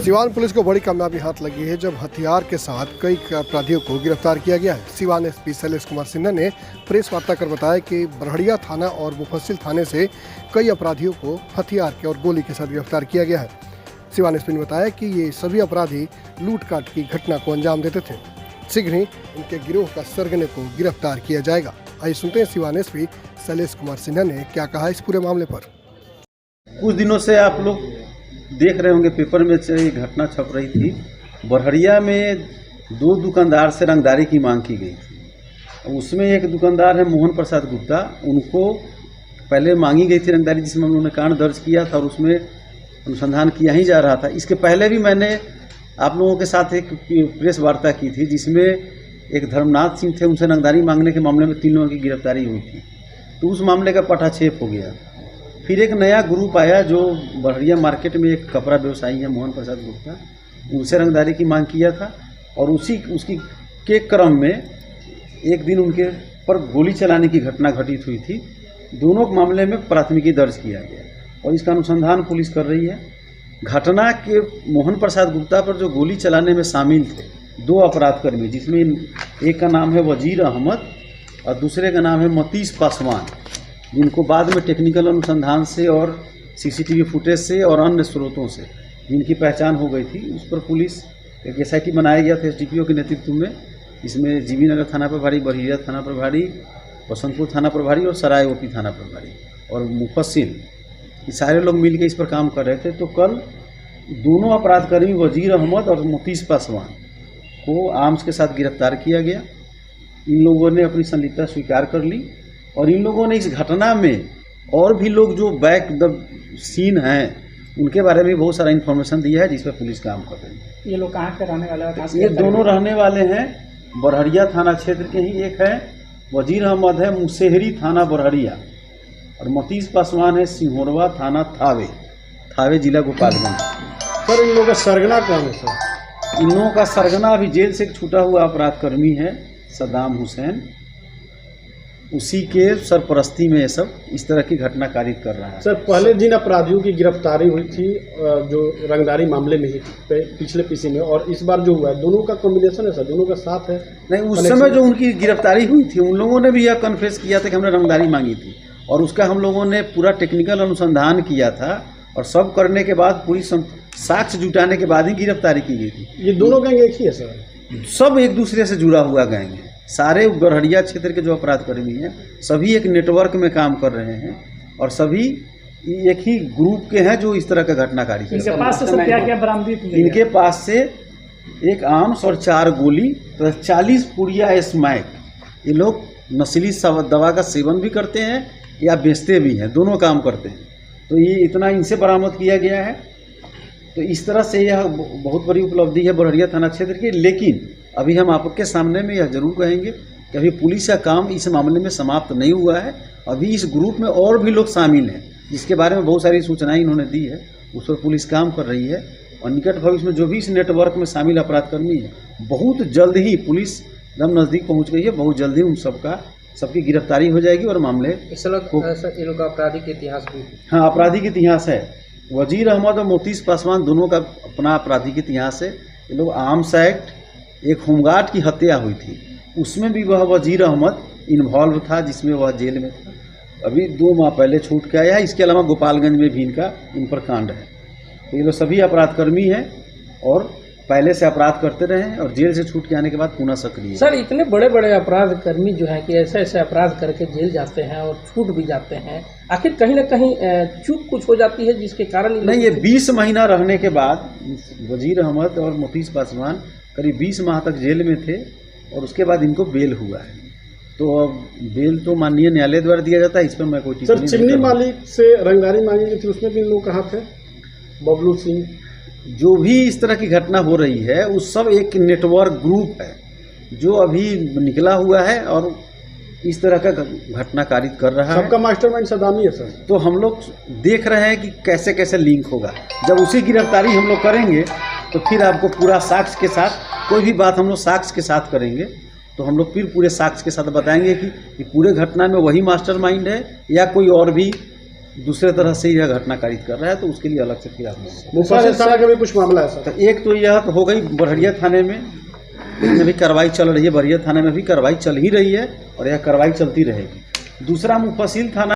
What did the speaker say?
Siwan police को बड़ी कामयाबी हाथ लगी है जब हथियार के साथ कई अपराधियों को गिरफ्तार किया गया है। सिवान एसपी शैलेश कुमार सिन्हा ने प्रेस वार्ता कर बताया कि बरहड़िया थाना और मुफस्सिल थाने से कई अपराधियों को हथियार के और गोली के साथ गिरफ्तार किया गया है। सिवान एसपी ने बताया कि ये सभी अपराधी लूटकाट की घटना को अंजाम देते थे। शीघ्र ही इनके गिरोह का सरगने को गिरफ्तार किया जाएगा। आइए सुनते हैं सिवान एसपी शैलेश कुमार सिन्हा ने क्या कहा इस पूरे मामले पर। कुछ दिनों से आप लोग देख रहे होंगे पेपर में ये घटना छप रही थी। बरहड़िया में दो दुकानदार से रंगदारी की मांग की गई थी। उसमें एक दुकानदार है मोहन प्रसाद गुप्ता, उनको पहले मांगी गई थी रंगदारी, जिसमें उन्होंने कांड दर्ज किया था और उसमें अनुसंधान किया ही जा रहा था। इसके पहले भी मैंने आप लोगों के साथ एक प्रेस वार्ता की थी जिसमें एक धर्मनाथ सिंह थे, उनसे रंगदारी मांगने के मामले में 3 लोगों की गिरफ्तारी हुई थी। तो उस मामले का पटाक्षेप हो गया। फिर एक नया ग्रुप आया जो बरहड़िया मार्केट में एक कपड़ा व्यवसायी है मोहन प्रसाद गुप्ता, उनसे रंगदारी की मांग किया था और उसकी के क्रम में एक दिन उनके पर गोली चलाने की घटना घटित हुई थी। दोनों मामले में प्राथमिकी दर्ज किया गया और इसका अनुसंधान पुलिस कर रही है। घटना के मोहन प्रसाद गुप्ता पर जो गोली चलाने में शामिल थे 2 अपराधकर्मी, जिसमें एक का नाम है वजीर अहमद और दूसरे का नाम है मतीस पासवान, जिनको बाद में टेक्निकल अनुसंधान से और सीसीटीवी फुटेज से और अन्य स्रोतों से जिनकी पहचान हो गई थी, उस पर पुलिस एक एसआईटी बनाया गया था एसडीपीओ के नेतृत्व में। इसमें जीबी नगर थाना प्रभारी, बरहड़िया थाना प्रभारी, बसंतपुर थाना प्रभारी और सराय ओपी थाना प्रभारी और मुफस्सिल, ये सारे लोग मिलकर इस पर काम कर रहे थे। तो कल दोनों अपराधकर्मी वजीर अहमद और मतीस पासवान को आर्म्स के साथ गिरफ्तार किया गया। इन लोगों ने अपनी संलिप्तता स्वीकार कर ली और इन लोगों ने इस घटना में और भी लोग जो बैक द सीन हैं उनके बारे में बहुत सारा इन्फॉर्मेशन दिया है, जिस पर पुलिस काम कर रही है। ये लोग कहाँ के रहने वाले हैं? ये दोनों रहने वाले हैं बरहड़िया थाना क्षेत्र के ही। एक है वजीर अहमद है मुसेहरी थाना बरहड़िया और मतीस पासवान है सिंहोरवा थाना थावे जिला गोपालगंज। सर इन लोगों का सरगना कौन है? सर इन लोगों का सरगना अभी जेल से एक छूटा हुआ अपराधकर्मी है सद्दाम हुसैन, उसी के सरपरस्ती में ये सब इस तरह की घटना कारित कर रहा है। सर पहले जिन अपराधियों की गिरफ्तारी हुई थी जो रंगदारी मामले में ही पिछले पीसी में, और इस बार जो हुआ है, दोनों का कॉम्बिनेशन है सर, दोनों का साथ है? नहीं, उस समय जो उनकी गिरफ्तारी हुई थी उन लोगों ने भी यह कन्फेस किया था कि हमने रंगदारी मांगी थी और उसका हम लोगों ने पूरा टेक्निकल अनुसंधान किया था और सब करने के बाद पूरी साक्ष्य जुटाने के बाद ही गिरफ्तारी की गई थी। ये दोनों गैंग एक ही है सर? सब एक दूसरे से जुड़ा हुआ गैंग है। सारे बरहड़िया क्षेत्र के जो अपराधकर्मी हैं सभी एक नेटवर्क में काम कर रहे हैं और सभी एक ही ग्रुप के हैं जो इस तरह का घटनाकारी इनके पास से सब क्या बरामदी की? इनके पास से एक आर्म्स और 4 गोली तो 40 पुड़िया स्मैक। ये लोग नशीली दवा का सेवन भी करते हैं या बेचते भी हैं, दोनों काम करते हैं। तो ये इतना इनसे बरामद किया गया है। तो इस तरह से यह बहुत बड़ी उपलब्धि है बरहड़िया थाना क्षेत्र की। लेकिन अभी हम आपके सामने में यह जरूर कहेंगे कि अभी पुलिस का काम इस मामले में समाप्त नहीं हुआ है। अभी इस ग्रुप में और भी लोग शामिल हैं जिसके बारे में बहुत सारी सूचनाएं इन्होंने दी है, उस पर पुलिस काम कर रही है और निकट भविष्य में जो भी इस नेटवर्क में शामिल अपराधकर्मी है बहुत जल्द ही पुलिस एकदम नज़दीक पहुँच गई है। बहुत जल्द ही उन सबकी गिरफ्तारी हो जाएगी और मामले इन लोग का आपराधिक इतिहास भी? हाँ, आपराधिक इतिहास है। वजीर अहमद और मतीस पासवान दोनों का अपना आपराधिक इतिहास है। ये लोग आर्म्स एक्ट, एक होमगार्ड की हत्या हुई थी उसमें भी वह वजीर अहमद इन्वॉल्व था, जिसमें वह जेल में था। अभी 2 माह पहले छूट के आया है। इसके अलावा गोपालगंज में भी इन पर कांड है। तो ये लोग सभी अपराधकर्मी हैं और पहले से अपराध करते रहे हैं और जेल से छूट के आने के बाद पुनः सक्रिय। सर इतने बड़े बड़े अपराधकर्मी जो हैं कि ऐसे ऐसे अपराध करके जेल जाते हैं और छूट भी जाते हैं, आखिर कहीं ना कहीं चूक कुछ हो जाती है जिसके कारण? नहीं, ये 20 महीना रहने के बाद वजीर अहमद और मतीस पासवान करीब 20 माह तक जेल में थे और उसके बाद इनको बेल हुआ है। तो अब बेल तो माननीय न्यायालय द्वारा दिया जाता है, इस पर मैं कोई टिप्पणी नहीं। सर चिमनी मालिक से रंगदारी मांगी गई थी, उसमें भी लोग कहाँ थे? बबलू सिंह, जो भी इस तरह की घटना हो रही है उस सब एक नेटवर्क ग्रुप है जो अभी निकला हुआ है और इस तरह का घटना कारित कर रहा है। सबका मास्टरमाइंड सद्दाम ही है सर? तो हम लोग देख रहे हैं कि कैसे कैसे लिंक होगा। जब उसी गिरफ्तारी हम लोग करेंगे तो फिर आपको पूरा साक्ष्य के साथ, कोई भी बात हम लोग साक्ष्य के साथ करेंगे तो हम लोग फिर पूरे साक्ष्य के साथ बताएंगे कि पूरे घटना में वही मास्टरमाइंड है या कोई और भी दूसरे तरह से यह घटना कारित कर रहा है, तो उसके लिए अलग से फिर आप मुफस्सिल थाना का भी कुछ मामला है सर? तो एक तो यह तो हो गई बरहड़िया थाने में भी कार्रवाई चल रही है, बरहड़िया थाने में भी कार्रवाई चल ही रही है और यह कार्रवाई चलती रहेगी। दूसरा मुफस्सिल थाना